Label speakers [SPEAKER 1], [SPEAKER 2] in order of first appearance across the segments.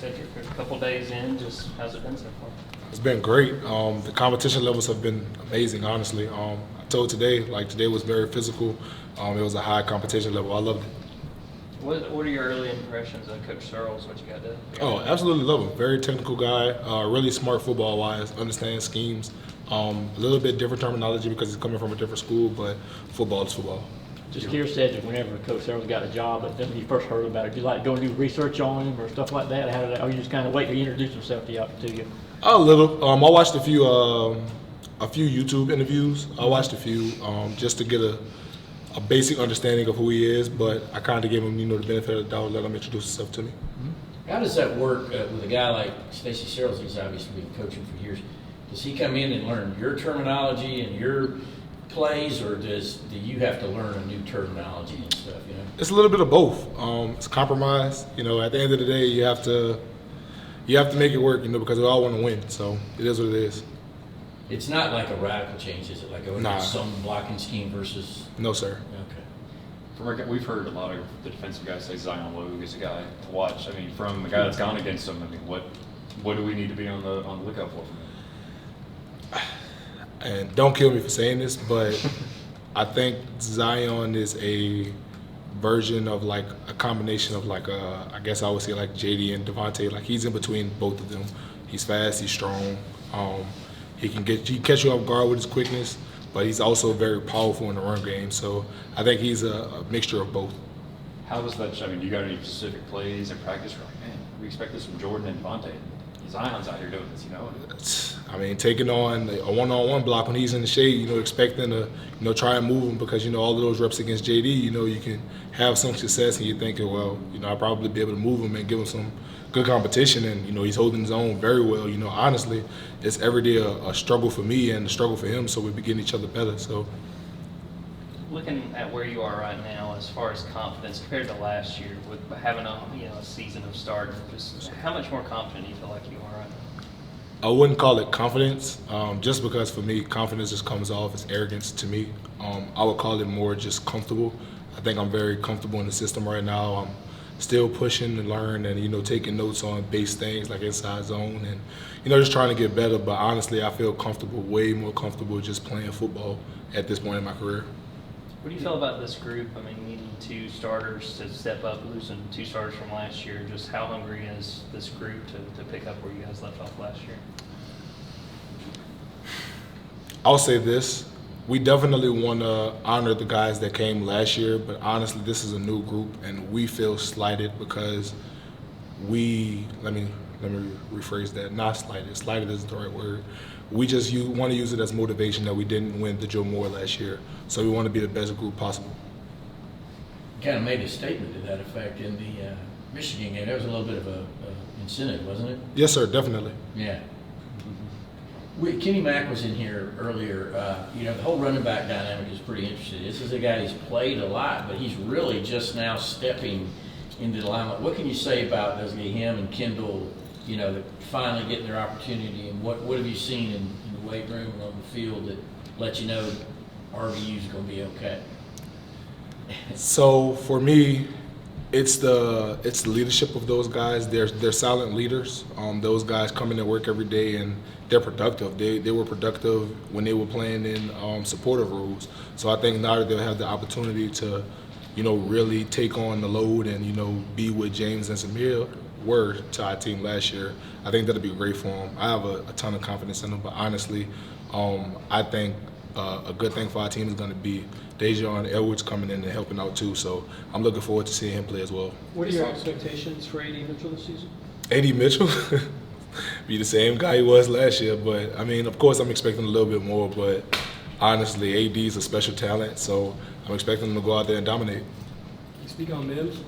[SPEAKER 1] Sedrick, a couple days in, just how's it been so far?
[SPEAKER 2] It's been great. The competition levels have been amazing, honestly. I told today was very physical. It was a high competition level. I loved it.
[SPEAKER 1] What are your early impressions of Coach Searles? What you got to?
[SPEAKER 2] Oh, absolutely love him. Very technical guy. Really smart football-wise. Understands schemes. A little bit different terminology because he's coming from a different school, but football is football.
[SPEAKER 3] Just curious, Sedrick, whenever Coach Searles got a job, but when you first heard about it, did you like go and do research on him or stuff like that? Or you just kind of wait till he introduced himself to you?
[SPEAKER 2] A little. I watched a few YouTube interviews. I watched a few just to get a basic understanding of who he is, but I kind of gave him, the benefit of the doubt, let him introduce himself to me.
[SPEAKER 4] How does that work with a guy like Stacey Searles? He's obviously been coaching for years. Does he come in and learn your terminology and your plays, or do you have to learn a new terminology and stuff?
[SPEAKER 2] It's a little bit of both. It's a compromise. At the end of the day, you have to make it work. Because we all want to win. So it is what it is.
[SPEAKER 4] It's not like a radical change, is it? Like some blocking scheme versus.
[SPEAKER 2] No, sir.
[SPEAKER 4] Okay.
[SPEAKER 5] We've heard a lot of the defensive guys say Zion Logue is a guy to watch. From the guy that's gone against him, what do we need to be on the lookout for from him?
[SPEAKER 2] And don't kill me for saying this, but I think Zion is a version of a combination of I guess I would say JD and Devontae. He's in between both of them. He's fast, he's strong. He can catch you off guard with his quickness, but he's also very powerful in the run game. So I think he's a mixture of both.
[SPEAKER 5] How was that? Do you got any specific plays in practice? You're like, man, we expect this from Jordan and Devontae. Zion's out here doing this,
[SPEAKER 2] taking on a one-on-one block when he's in the shade, expecting to, try and move him because, all of those reps against JD, you can have some success and you're thinking, well, I'll probably be able to move him and give him some good competition. And, he's holding his own very well. Honestly, it's every day a struggle for me and a struggle for him, so we're getting each other better. So,
[SPEAKER 1] looking at where you are right now as far as confidence compared to last year with having a season of starting, just how much more confident do you feel like you are right now?
[SPEAKER 2] I wouldn't call it confidence, just because for me, confidence just comes off as arrogance to me. I would call it more just comfortable. I think I'm very comfortable in the system right now. I'm still pushing to learn and, taking notes on base things like inside zone and, just trying to get better. But honestly, I feel comfortable, way more comfortable just playing football at this point in my career.
[SPEAKER 1] What do you feel about this group? Needing two starters to step up, losing two starters from last year. Just how hungry is this group to pick up where you guys left off last year?
[SPEAKER 2] I'll say this. We definitely want to honor the guys that came last year, but honestly, this is a new group, and we feel slighted because let me rephrase that. Not slighted. Slighted isn't the right word. We just want to use it as motivation that we didn't win the Joe Moore last year. So we want to be the best group possible.
[SPEAKER 4] You kind of made a statement to that effect in the Michigan game. That was a little bit of a incentive, wasn't it?
[SPEAKER 2] Yes, sir, definitely.
[SPEAKER 4] Yeah. Kenny Mack was in here earlier. The whole running back dynamic is pretty interesting. This is a guy who's played a lot, but he's really just now stepping into the limelight. What can you say about him and Kendall, finally getting their opportunity, and what have you seen in the weight room and on the field that lets you know RVU is going to be okay?
[SPEAKER 2] So for me, it's the leadership of those guys. They're silent leaders. Those guys come in to work every day and they're productive. They were productive when they were playing in supportive roles. So I think now that they'll have the opportunity to, really take on the load and be what James and Samir were to our team last year, I think that'll be great for them. I have a ton of confidence in them, but honestly, I think a good thing for our team is going to be Dejon Edwards coming in and helping out too. So I'm looking forward to seeing him play as well.
[SPEAKER 6] What are your expectations for A.D. Mitchell this season?
[SPEAKER 2] A.D. Mitchell? Be the same guy he was last year, but of course I'm expecting a little bit more, but honestly, A.D. is a special talent, so I'm expecting him to go out there and dominate.
[SPEAKER 6] Can you speak on Mims?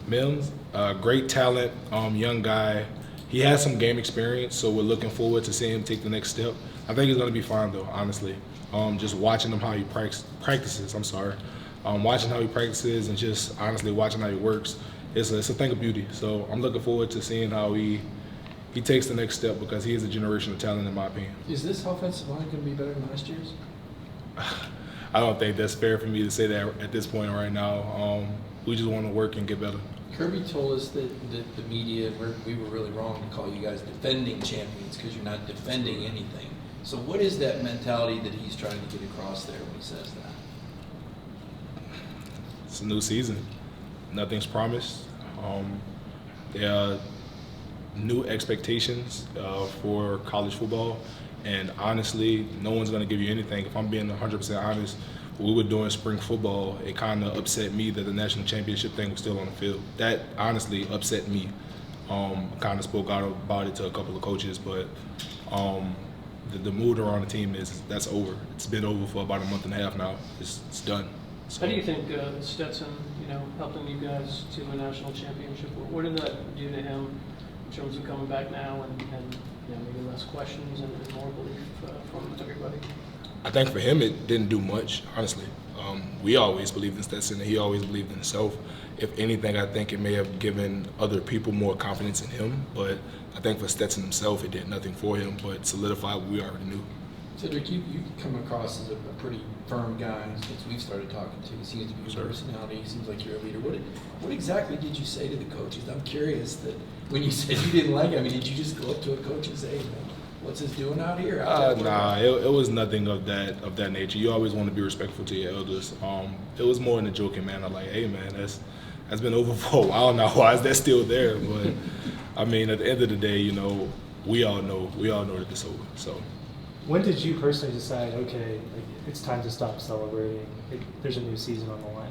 [SPEAKER 2] Mims, great talent, young guy. He has some game experience, so we're looking forward to seeing him take the next step. I think he's going to be fine, though, honestly. Just watching him how he practices, watching how he practices and just honestly watching how he works, it's a thing of beauty. So I'm looking forward to seeing how he takes the next step because he is a generational talent in my opinion.
[SPEAKER 6] Is this offensive line going to be better than last year's?
[SPEAKER 2] I don't think that's fair for me to say that at this point right now. We just want to work and get better.
[SPEAKER 7] Kirby told us that the media, we were really wrong to call you guys defending champions because you're not defending anything. So what is that mentality that he's trying to get across there when he says that?
[SPEAKER 2] It's a new season. Nothing's promised. There are new expectations for college football, and honestly, no one's going to give you anything. If I'm being 100% honest, what we were doing spring football, it kind of upset me that the national championship thing was still on the field. That honestly upset me. Kind of spoke out about it to a couple of coaches, but the mood around the team that's over. It's been over for about a month and a half now. It's done. So,
[SPEAKER 6] How do you think Stetson, helping you guys to a national championship, what did that do to him in terms of coming back now and maybe less questions and more belief from everybody?
[SPEAKER 2] I think for him it didn't do much, honestly. We always believed in Stetson, and he always believed in himself. If anything, I think it may have given other people more confidence in him, but I think for Stetson himself, it did nothing for him, but solidified what we already knew.
[SPEAKER 7] Cedric, you come across as a pretty firm guy since we've started talking to you. He seems to be your personality. He seems like you're a leader. What exactly did you say to the coaches? I'm curious that when you said you didn't like it, did you just go up to a coach and say, hey, man, what's this doing out here?
[SPEAKER 2] Nah, it was nothing of that nature. You always want to be respectful to your elders. It was more in a joking manner, like, hey, man, that's been over for a while now. Why is that still there? But at the end of the day, we all know that it's over. So.
[SPEAKER 8] When did you personally decide, okay, it's time to stop celebrating? There's a new season on the line.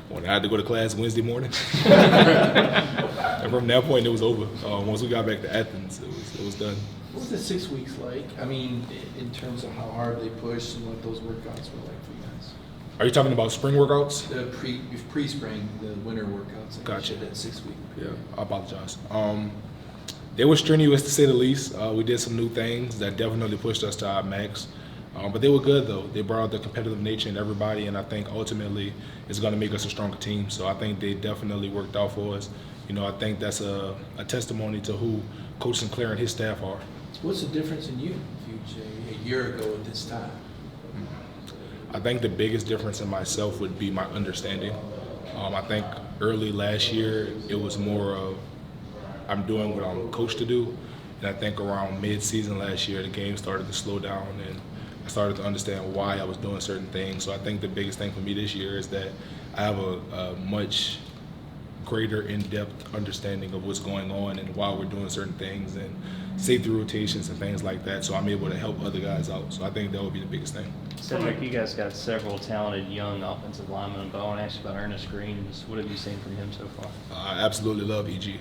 [SPEAKER 2] When I had to go to class Wednesday morning. And from that point, it was over. Once we got back to Athens, it was done.
[SPEAKER 7] What was the 6 weeks like? In terms of how hard they pushed and what those workouts were like for you guys.
[SPEAKER 2] Are you talking about spring workouts?
[SPEAKER 7] The pre-spring, the winter workouts.
[SPEAKER 2] Gotcha.
[SPEAKER 7] That 6 week.
[SPEAKER 2] Yeah, I apologize. They were strenuous to say the least. We did some new things that definitely pushed us to our max. But they were good, though. They brought out the competitive nature in everybody, and I think ultimately it's going to make us a stronger team. So I think they definitely worked out for us. I think that's a testimony to who Coach Sinclair and his staff are.
[SPEAKER 7] What's the difference in you, if you say, a year ago at this time?
[SPEAKER 2] I think the biggest difference in myself would be my understanding. I think early last year it was more of I'm doing what I'm coached to do, and I think around mid-season last year the game started to slow down and I started to understand why I was doing certain things. So I think the biggest thing for me this year is that I have a much greater in-depth understanding of what's going on and why we're doing certain things and safety rotations and things like that, so I'm able to help other guys out. So I think that would be the biggest thing.
[SPEAKER 1] Sedrick, you guys got several talented young offensive linemen, but I want to ask you about Ernest Green. What have you seen from him so far?
[SPEAKER 2] I absolutely love EG.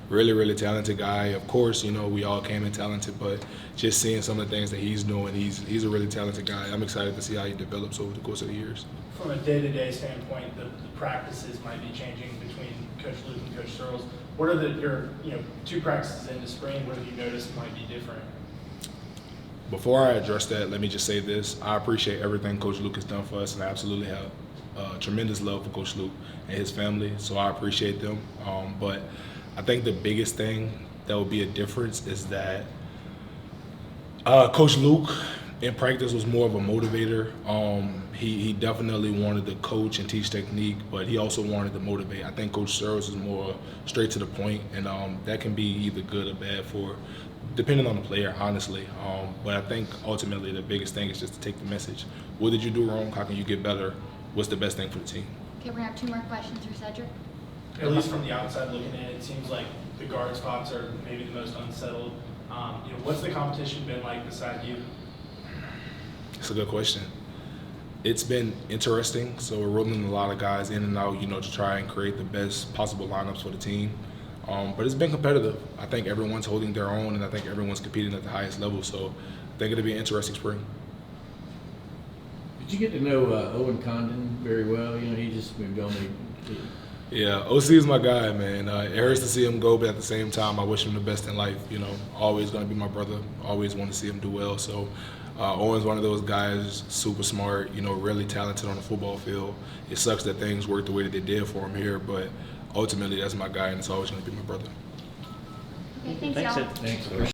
[SPEAKER 2] Really, really talented guy. Of course, we all came in talented, but just seeing some of the things that he's doing, he's a really talented guy. I'm excited to see how he develops over the course of the years.
[SPEAKER 9] From a day-to-day standpoint, the practices might be changing between Coach Luke and Coach Searles. What are your 2 practices into spring? What have you noticed might be different?
[SPEAKER 2] Before I address that, let me just say this. I appreciate everything Coach Luke has done for us, and I absolutely have tremendous love for Coach Luke and his family, so I appreciate them. But I think the biggest thing that would be a difference is that Coach Luke in practice was more of a motivator. He definitely wanted to coach and teach technique, but he also wanted to motivate. I think Coach Searles is more straight to the point, and that can be either good or bad depending on the player, honestly. But I think ultimately the biggest thing is just to take the message. What did you do wrong? How can you get better? What's the best thing for the team?
[SPEAKER 10] Okay, we're gonna have 2 more questions for Sedrick.
[SPEAKER 9] At least from the outside looking in, it seems like the guard spots are maybe the most unsettled. What's the competition been like beside you?
[SPEAKER 2] It's a good question. It's been interesting. So we're rolling a lot of guys in and out, to try and create the best possible lineups for the team. But it's been competitive. I think everyone's holding their own, and I think everyone's competing at the highest level. So I think it'll be an interesting spring.
[SPEAKER 4] Did you get to know Owen Condon very well? He just moved on.
[SPEAKER 2] Yeah, OC is my guy, man. It hurts to see him go, but at the same time, I wish him the best in life. Always going to be my brother. Always want to see him do well. So Owen's one of those guys, super smart, really talented on the football field. It sucks that things worked the way that they did for him here, but ultimately that's my guy, and it's always going to be my brother.
[SPEAKER 10] Okay, thanks,
[SPEAKER 1] Thanks,
[SPEAKER 10] y'all.
[SPEAKER 1] Sid.
[SPEAKER 4] Thanks.